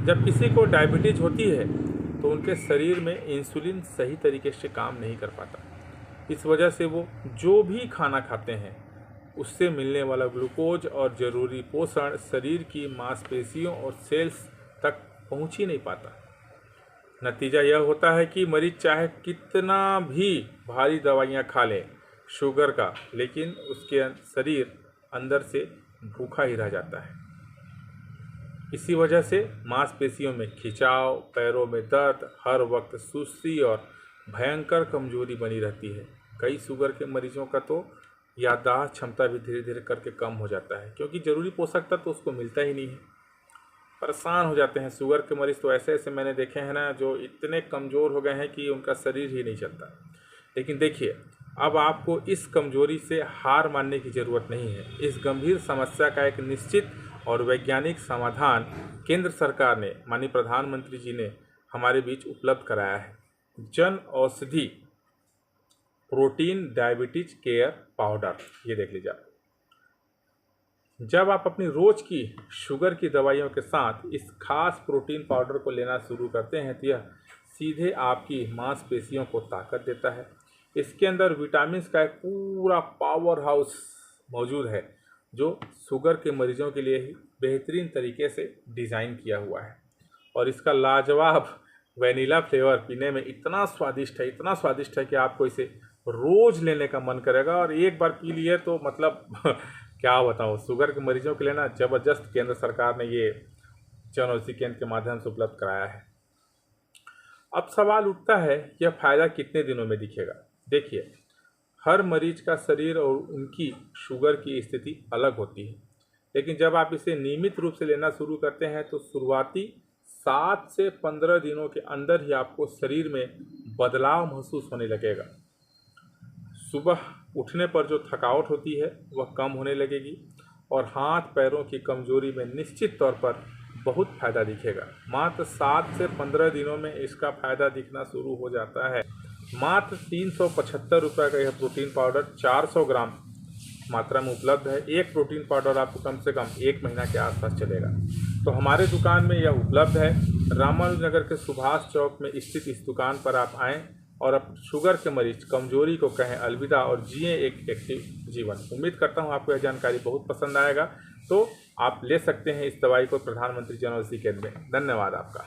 जब किसी को डायबिटीज़ होती है तो उनके शरीर में इंसुलिन सही तरीके से काम नहीं कर पाता। इस वजह से वो जो भी खाना खाते हैं उससे मिलने वाला ग्लूकोज और ज़रूरी पोषण शरीर की मांसपेशियों और सेल्स तक पहुंच ही नहीं पाता। नतीजा यह होता है कि मरीज चाहे कितना भी भारी दवाइयाँ खा ले शुगर का, लेकिन उसके शरीर अंदर से भूखा ही रह जाता है। इसी वजह से मांसपेशियों में खिंचाव, पैरों में दर्द, हर वक्त सुस्ती और भयंकर कमजोरी बनी रहती है। कई शुगर के मरीजों का तो याददाश्त क्षमता भी धीरे धीरे करके कम हो जाता है, क्योंकि ज़रूरी पोषक तत्व तो उसको मिलता ही नहीं है। परेशान हो जाते हैं शुगर के मरीज़ तो ऐसे ऐसे मैंने देखे हैं ना, जो इतने कमज़ोर हो गए हैं कि उनका शरीर ही नहीं चलता। लेकिन देखिए, अब आपको इस कमजोरी से हार मानने की ज़रूरत नहीं है। इस गंभीर समस्या का एक निश्चित और वैज्ञानिक समाधान केंद्र सरकार ने, माननीय प्रधानमंत्री जी ने हमारे बीच उपलब्ध कराया है। Jan Aushadhi protein diabetes care powder. ये देख लीजिए आप। जब आप अपनी रोज की शुगर की दवाइयों के साथ इस खास प्रोटीन पाउडर को लेना शुरू करते हैं तो यह सीधे आपकी मांसपेशियों को ताकत देता है। इसके अंदर विटामिन का एक पूरा पावर हाउस मौजूद है, जो शुगर के मरीजों के लिए ही बेहतरीन तरीके से डिज़ाइन किया हुआ है। और इसका लाजवाब वैनिला फ्लेवर पीने में इतना स्वादिष्ट है कि आपको इसे रोज़ लेने का मन करेगा। और एक बार पी लिए तो मतलब क्या बताऊँ, शुगर के मरीजों के लिए ना ज़बरदस्त केंद्र सरकार ने ये जन औषधि केंद्र के माध्यम से उपलब्ध कराया है। अब सवाल उठता है कि यह फ़ायदा कितने दिनों में दिखेगा। देखिए, हर मरीज का शरीर और उनकी शुगर की स्थिति अलग होती है, लेकिन जब आप इसे नियमित रूप से लेना शुरू करते हैं तो शुरुआती 7 से 15 दिनों के अंदर ही आपको शरीर में बदलाव महसूस होने लगेगा। सुबह उठने पर जो थकावट होती है वह कम होने लगेगी और हाथ पैरों की कमजोरी में निश्चित तौर पर बहुत फ़ायदा दिखेगा। मात्र 7 से 15 दिनों में इसका फ़ायदा दिखना शुरू हो जाता है। मात्र 375 रुपये का यह प्रोटीन पाउडर 400 ग्राम मात्रा में उपलब्ध है। एक प्रोटीन पाउडर आपको कम से कम 1 महीना के आसपास चलेगा। तो हमारे दुकान में यह उपलब्ध है। रामानुजनगर के सुभाष चौक में स्थित इस दुकान पर आप आएँ और अब शुगर के मरीज कमजोरी को कहें अलविदा और जिए एक एक्टिव जीवन। उम्मीद करता हूँ आपको यह जानकारी बहुत पसंद आएगा। तो आप ले सकते हैं इस दवाई को प्रधानमंत्री जन औषधि केंद्र में। धन्यवाद आपका।